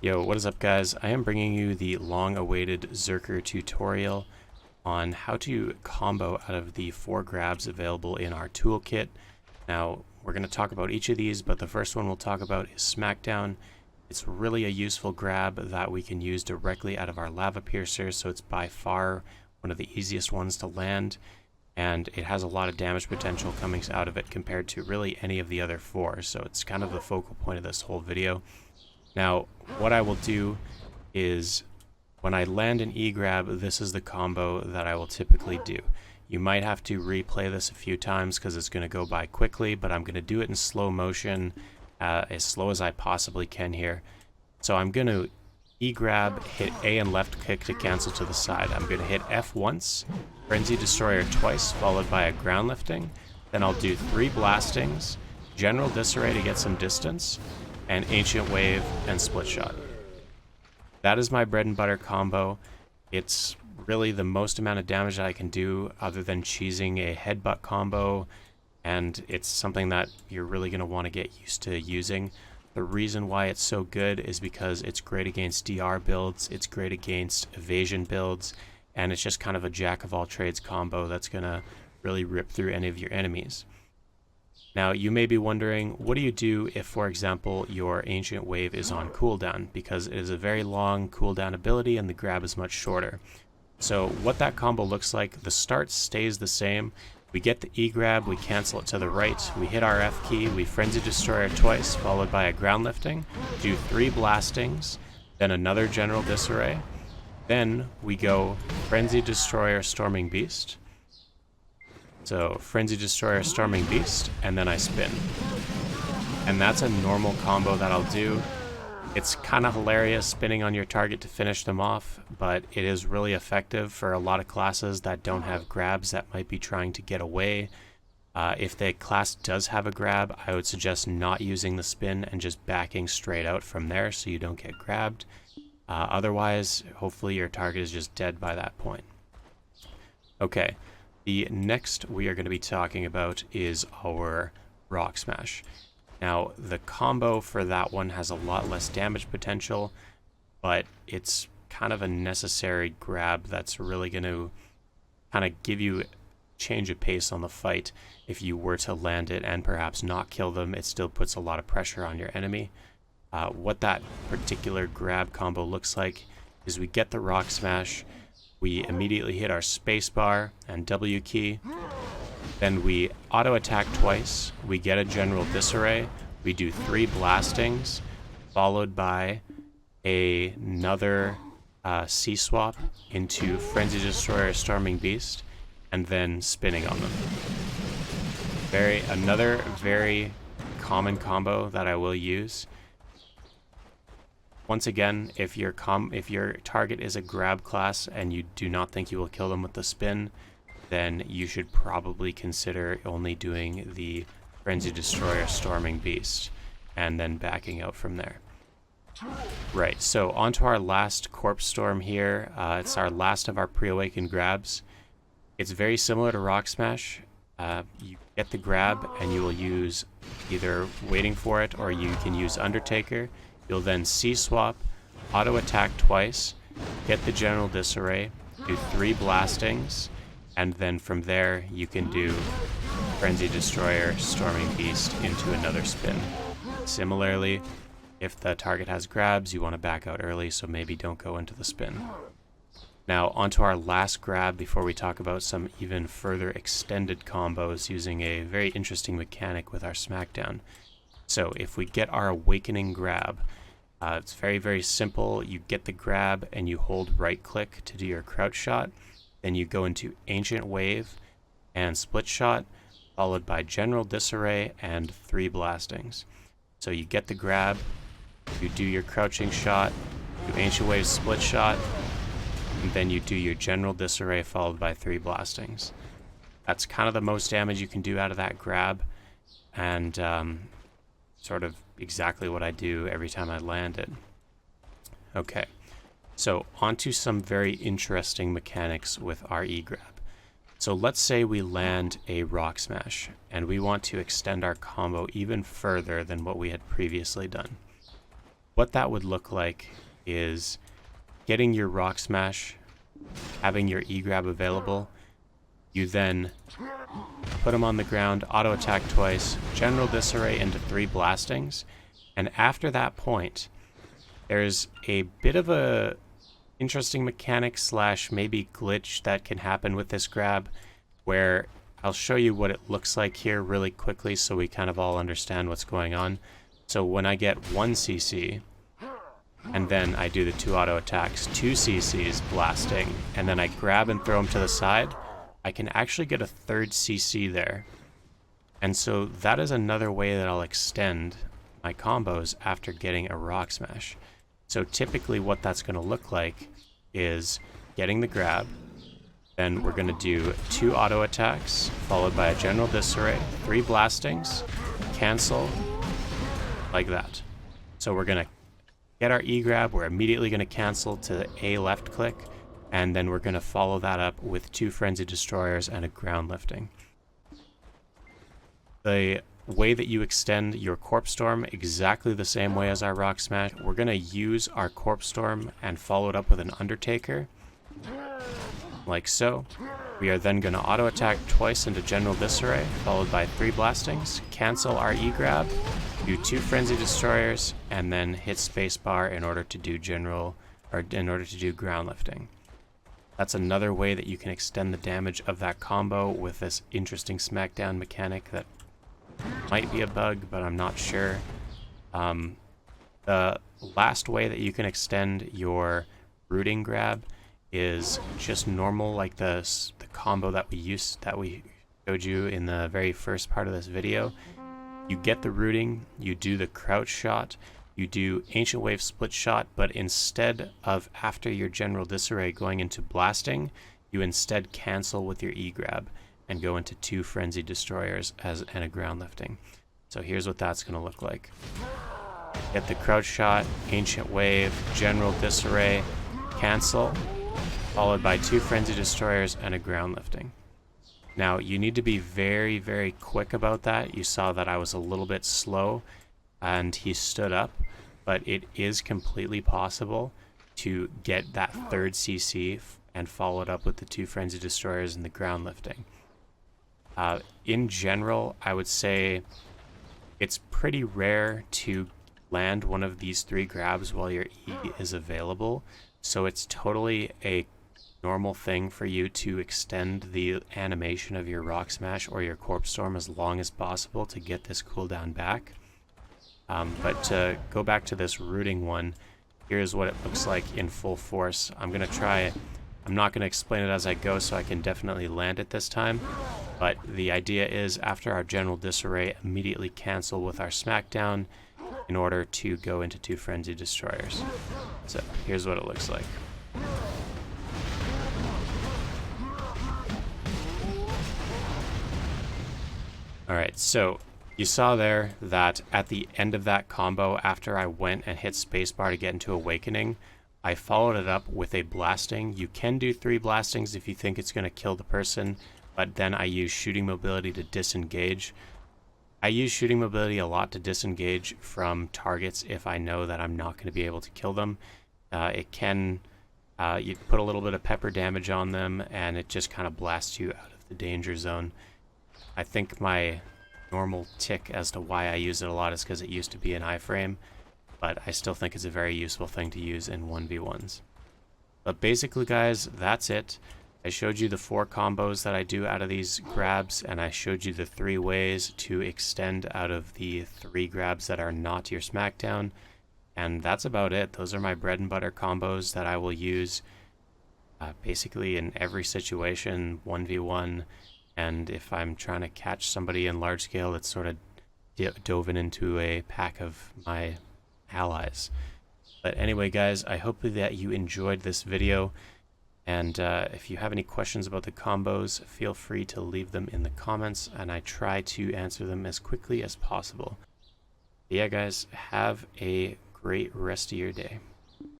Yo, what is up guys? I am bringing you the long-awaited Berserker tutorial on how to combo out of the 4 grabs available in our toolkit. Now, we're going to talk about each of these, but the first one we'll talk about is Smackdown. It's really a useful grab that we can use directly out of our lava piercer, so it's by far one of the easiest ones to land, and it has a lot of damage potential coming out of it compared to really any of the other 4, so it's kind of the focal point of this whole video. Now, what I will do is, when I land an E-grab, this is the combo that I will typically do. You might have to replay this a few times because it's going to go by quickly, but I'm going to do it in slow motion, as slow as I possibly can here. So I'm going to E-grab, hit A and left click to cancel to the side. I'm going to hit F once, Frenzy Destroyer twice, followed by a ground lifting. Then I'll do 3 blastings, General Disarray to get some distance, and Ancient Wave and Split Shot. That is my bread and butter combo. It's really the most amount of damage that I can do other than cheesing a headbutt combo, and it's something that you're really going to want to get used to using. The reason why it's so good is because it's great against DR builds, it's great against evasion builds, and it's just kind of a jack of all trades combo that's going to really rip through any of your enemies. Now, you may be wondering, what do you do if, for example, your Ancient Wave is on cooldown? Because it is a very long cooldown ability and the grab is much shorter. So what that combo looks like, the start stays the same. We get the E-grab, we cancel it to the right, we hit our F key, we Frenzy Destroyer twice, followed by a ground lifting, do 3 blastings, then another General Disarray. Then we go Frenzy Destroyer Storming Beast. So Frenzy Destroyer Storming Beast, and then I spin. And that's a normal combo that I'll do. It's kind of hilarious spinning on your target to finish them off, but it is really effective for a lot of classes that don't have grabs that might be trying to get away. If the class does have a grab, I would suggest not using the spin and just backing straight out from there so you don't get grabbed. Otherwise, hopefully your target is just dead by that point. Okay. The next we are going to be talking about is our Rock Smash. Now, the combo for that one has a lot less damage potential, but it's kind of a necessary grab that's really going to kind of give you change of pace on the fight. If you were to land it and perhaps not kill them, it still puts a lot of pressure on your enemy. What that particular grab combo looks like is we get the Rock Smash, we immediately hit our spacebar and W key, then we auto attack twice, we get a General Disarray, we do 3 blastings, followed by another C-swap into Frenzy Destroyer Storming Beast, and then spinning on them. Another very common combo that I will use. Once again, if your target is a grab class and you do not think you will kill them with the spin, then you should probably consider only doing the Frenzy Destroyer Storming Beast and then backing out from there. Right, so onto our last Corpse Storm here. It's our last of our pre-awakened grabs. It's very similar to Rock Smash. You get the grab and you will use either waiting for it or you can use Undertaker. You'll then C-swap, auto-attack twice, hit the General Disarray, do 3 blastings, and then from there you can do Frenzy Destroyer, Storming Beast into another spin. Similarly, if the target has grabs, you want to back out early, so maybe don't go into the spin. Now, onto our last grab before we talk about some even further extended combos using a very interesting mechanic with our Smackdown. So if we get our Wakening Grab, it's very, very simple. You get the grab and you hold right click to do your crouch shot. Then you go into Ancient Wave and Split Shot, followed by General Disarray and 3 blastings. So you get the grab, you do your crouching shot, do Ancient Wave Split Shot, and then you do your General Disarray followed by 3 blastings. That's kind of the most damage you can do out of that grab, and sort of exactly what I do every time I land it. Okay, so onto some very interesting mechanics with our E-grab. So let's say we land a Rock Smash, and we want to extend our combo even further than what we had previously done. what that would look like is getting your rock smash, having your E-grab available. You then put them on the ground, auto attack twice, general disarray into 3 blastings, and after that point, there's a bit of a interesting mechanic slash maybe glitch that can happen with this grab, where I'll show you what it looks like here really quickly so we kind of all understand what's going on. So when I get 1 CC, and then I do the 2 auto attacks, 2 CCs blasting, and then I grab and throw them to the side, I can actually get a 3rd CC there. And so that is another way that I'll extend my combos after getting a rock smash. So typically what that's going to look like is getting the grab, then we're going to do 2 auto attacks, followed by a general disarray, 3 blastings, cancel, like that. So we're going to get our E-grab, we're immediately going to cancel to A left click, and then we're going to follow that up with 2 frenzy destroyers and a ground lifting. The way that you extend your corpse storm, exactly the same way as our rock smash. We're going to use our corpse storm and follow it up with an undertaker, like so. We are then going to auto attack twice into general disarray, followed by 3 blastings, cancel our E-grab, do 2 frenzy destroyers, and then hit spacebar in order to do ground lifting. That's another way that you can extend the damage of that combo with this interesting smackdown mechanic that might be a bug, but I'm not sure. The last way that you can extend your rooting grab is just normal, like the combo that we showed you in the very first part of this video. You get the rooting, you do the crouch shot, you do ancient wave split shot, but instead of after your general disarray going into blasting, you instead cancel with your E-grab and go into 2 frenzy destroyers and a ground lifting. So here's what that's going to look like. Get the crouch shot, ancient wave, general disarray, cancel, followed by 2 frenzy destroyers and a ground lifting. Now you need to be very, very quick about that. You saw that I was a little bit slow and he stood up, but it is completely possible to get that 3rd CC and follow it up with the 2 frenzy destroyers and the ground lifting. In general, I would say it's pretty rare to land one of these 3 grabs while your E is available, so it's totally a normal thing for you to extend the animation of your rock smash or your corpse storm as long as possible to get this cooldown back. But to go back to this rooting one, here's what it looks like in full force. I'm not going to explain it as I go, so I can definitely land it this time. But the idea is, after our general disarray, immediately cancel with our smackdown in order to go into 2 frenzy destroyers. So here's what it looks like. Alright, so you saw there that at the end of that combo, after I went and hit spacebar to get into Awakening, I followed it up with a blasting. You can do 3 blastings if you think it's going to kill the person, but then I use shooting mobility to disengage. I use shooting mobility a lot to disengage from targets if I know that I'm not going to be able to kill them. It can, you put a little bit of pepper damage on them and it just kind of blasts you out of the danger zone. I think my normal tick as to why I use it a lot is because it used to be an iframe, but I still think it's a very useful thing to use in 1v1s. But basically, guys, that's it. I showed you the 4 combos that I do out of these grabs, and I showed you the 3 ways to extend out of the 3 grabs that are not your smackdown, and that's about it. Those are my bread and butter combos that I will use basically in every situation, 1v1, and if I'm trying to catch somebody in large scale that's sort of dove into a pack of my allies. But anyway, guys, I hope that you enjoyed this video, and if you have any questions about the combos, feel free to leave them in the comments, and I try to answer them as quickly as possible. But yeah, guys, have a great rest of your day.